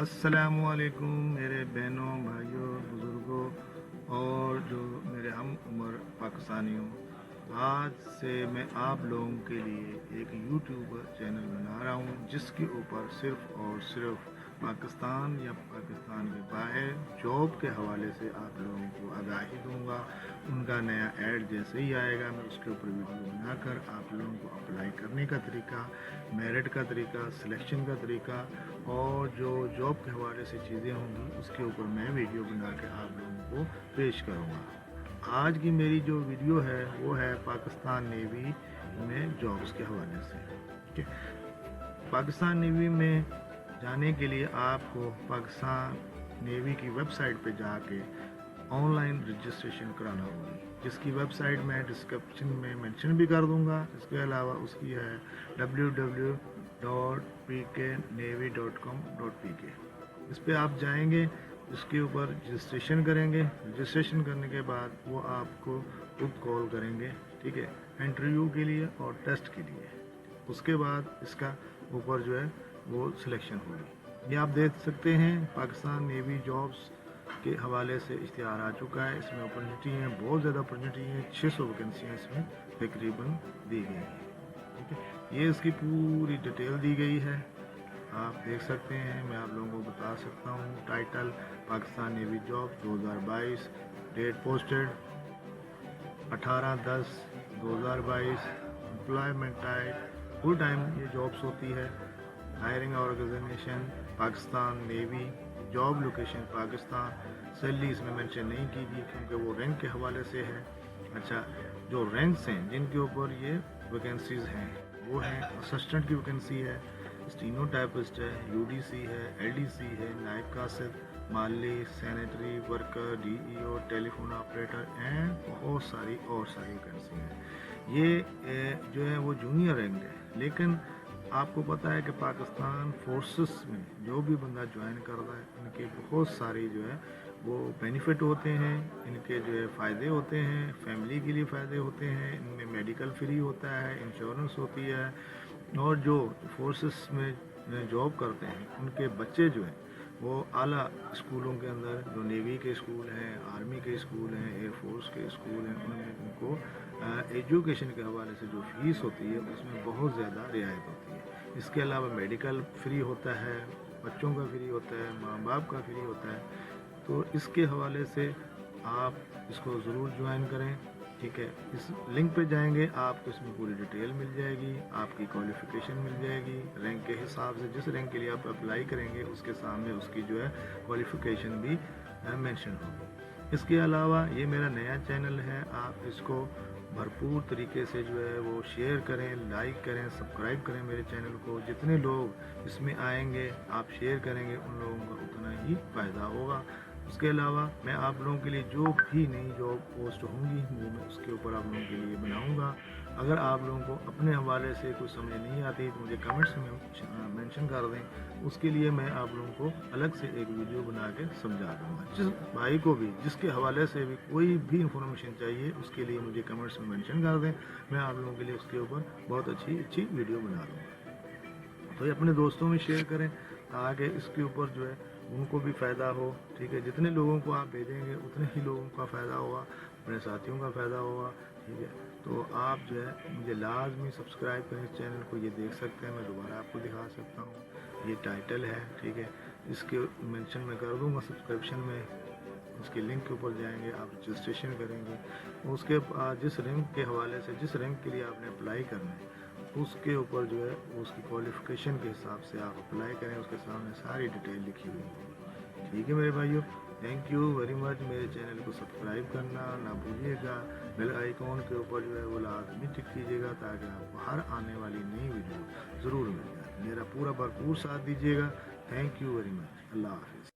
السلام علیکم میرے بہنوں بھائیوں بزرگوں اور جو میرے ہم عمر پاکستانیوں، آج سے میں آپ لوگوں کے لیے ایک یوٹیوب چینل بنا رہا ہوں جس کے اوپر صرف اور صرف پاکستان یا پاکستان کے باہر جاب کے حوالے سے آپ لوگوں کو آگاہی دوں گا۔ ان کا نیا ایڈ جیسے ہی آئے گا میں اس کے اوپر ویڈیو بنا کر آپ لوگوں کو اپلائی کرنے کا طریقہ، میرٹ کا طریقہ، سلیکشن کا طریقہ اور جو جاب کے حوالے سے چیزیں ہوں گی اس کے اوپر میں ویڈیو بنا کے آپ لوگوں کو پیش کروں گا۔ آج کی میری جو ویڈیو ہے وہ ہے پاکستان نیوی میں جابس کے حوالے سے۔ ٹھیک ہے، پاکستان نیوی میں جانے کے لیے آپ کو پاکستان نیوی کی ویب سائٹ پہ جا کے آن لائن رجسٹریشن کرانا ہوگی، جس کی ویب سائٹ میں ڈسکرپشن میں مینشن بھی کر دوں گا۔ اس کے علاوہ اس کی ہے www.pknavy.com.pk۔ اس پہ آپ جائیں گے، اس کے اوپر رجسٹریشن کریں گے۔ رجسٹریشن کرنے کے بعد وہ آپ کو خود کال کریں گے، ٹھیک ہے، انٹرویو کے لیے اور ٹیسٹ کے لیے۔ اس کے بعد اس کا اوپر جو ہے وہ سلیکشن ہوگی۔ یہ آپ دیکھ سکتے ہیں پاکستان نیوی جابس کے حوالے سے اشتہار آ چکا ہے۔ اس میں اپرچونیٹی ہیں، بہت زیادہ اپرچونیٹی ہیں، 600 ویکنسیاں اس میں تقریباً دی گئی ہیں۔ ٹھیک ہے، یہ اس کی پوری ڈیٹیل دی گئی ہے، آپ دیکھ سکتے ہیں۔ میں آپ لوگوں کو بتا سکتا ہوں title Pakistan navy job 2022، date posted 18/10/2022، employment type full time یہ جابس ہوتی ہے۔ Hiring organisation Pakistan navy, job location Pakistan, salary اس میں مینشن نہیں کی گئی کیونکہ وہ رینک کے حوالے سے ہے۔ اچھا، جو رینکس ہیں جن کے اوپر یہ ویکنسیز ہیں وہ ہیں اسسٹنٹ کی ویکنسی ہے، اسٹینو ٹائپسٹ ہے، یو ڈی سی ہے، ایل ڈی سی ہے، نائب کاسب، مالی، sanitary worker, D E O, telephone operator and بہت ساری ویکنسی ہیں۔ یہ جو ہے وہ جونیئر رینک ہے، لیکن آپ کو پتہ ہے کہ پاکستان فورسز میں جو بھی بندہ جوائن کرتا ہے ان کے بہت ساری جو ہے وہ بینیفٹ ہوتے ہیں، ان کے جو ہے فائدے ہوتے ہیں، فیملی کے لیے فائدے ہوتے ہیں، ان میں میڈیکل فری ہوتا ہے، انشورنس ہوتی ہے، اور جو فورسز میں جاب کرتے ہیں ان کے بچے جو ہیں وہ اعلیٰ اسکولوں کے اندر، جو نیوی کے اسکول ہیں، آرمی کے اسکول ہیں، ایئر فورس کے اسکول ہیں، ان میں ان کو ایجوکیشن کے حوالے سے جو فیس ہوتی ہے اس میں بہت زیادہ رعایت ہوتی ہے۔ اس کے علاوہ میڈیکل فری ہوتا ہے، بچوں کا فری ہوتا ہے، ماں باپ کا فری ہوتا ہے۔ تو اس کے حوالے سے آپ اس کو ضرور جوائن کریں، ٹھیک ہے۔ اس لنک پہ جائیں گے آپ کو اس میں پوری ڈیٹیل مل جائے گی، آپ کی کوالیفیکیشن مل جائے گی، رینک کے حساب سے جس رینک کے لیے آپ اپلائی کریں گے اس کے سامنے اس کی جو ہے کوالیفیکیشن بھی مینشن ہوگی۔ اس کے علاوہ یہ میرا نیا چینل ہے، آپ اس کو بھرپور طریقے سے جو ہے وہ شیئر کریں، لائک کریں، سبسکرائب کریں میرے چینل کو۔ جتنے لوگ اس میں آئیں گے آپ شیئر کریں گے ان لوگوں کا اتنا ہی فائدہ ہوگا۔ اس کے علاوہ میں آپ لوگوں کے لیے جو بھی نئی جاب پوسٹ ہوں گی وہ میں اس کے اوپر آپ لوگوں کے لیے بناؤں گا۔ اگر آپ لوگوں کو اپنے حوالے سے کچھ سمجھ نہیں آتی تو مجھے کمنٹس میں مینشن کر دیں، اس کے لیے میں آپ لوگوں کو الگ سے ایک ویڈیو بنا کے سمجھا دوں گا۔ جس بھائی کو بھی جس کے حوالے سے بھی کوئی بھی انفارمیشن چاہیے اس کے لیے مجھے کمنٹس میں مینشن کر دیں، میں آپ لوگوں کے لیے اس کے اوپر بہت اچھی ویڈیو بنا دوں گا۔ تو یہ اپنے دوستوں میں شیئر کریں تاکہ اس کے اوپر جو ہے ان کو بھی فائدہ ہو، ٹھیک ہے۔ جتنے لوگوں کو آپ بھیجیں گے اتنے ہی لوگوں کا فائدہ ہوگا، اپنے ساتھیوں کا فائدہ ہوگا، ٹھیک ہے۔ تو آپ جو ہے مجھے لازمی سبسکرائب کریں اس چینل کو۔ یہ دیکھ سکتے ہیں، میں دوبارہ آپ کو دکھا سکتا ہوں، یہ ٹائٹل ہے، ٹھیک ہے۔ اس کے مینشن میں کر دوں گا سبسکرپشن میں، اس کے لنک کے اوپر جائیں گے، آپ رجسٹریشن کریں گے، اس کے بعد جس رینک کے حوالے سے جس رینک کے لیے آپ نے اپلائی کرنا ہے اس کے اوپر جو ہے اس کی کوالیفیکیشن کے حساب سے آپ اپلائی کریں، اس کے سامنے ساری ڈیٹیل لکھی ہوئی ہوگی، ٹھیک ہے میرے بھائیوں۔ تھینک یو ویری مچ۔ میرے چینل کو سبسکرائب کرنا نہ بھولیے گا، بیل آئیکن کے اوپر جو ہے وہ لازمی ٹک کیجیے گا تاکہ آپ کو ہر آنے والی نئی ویڈیو ضرور مل جائے۔ میرا پورا بھرپور ساتھ دیجیے گا۔ Thank you very much. اللہ حافظ۔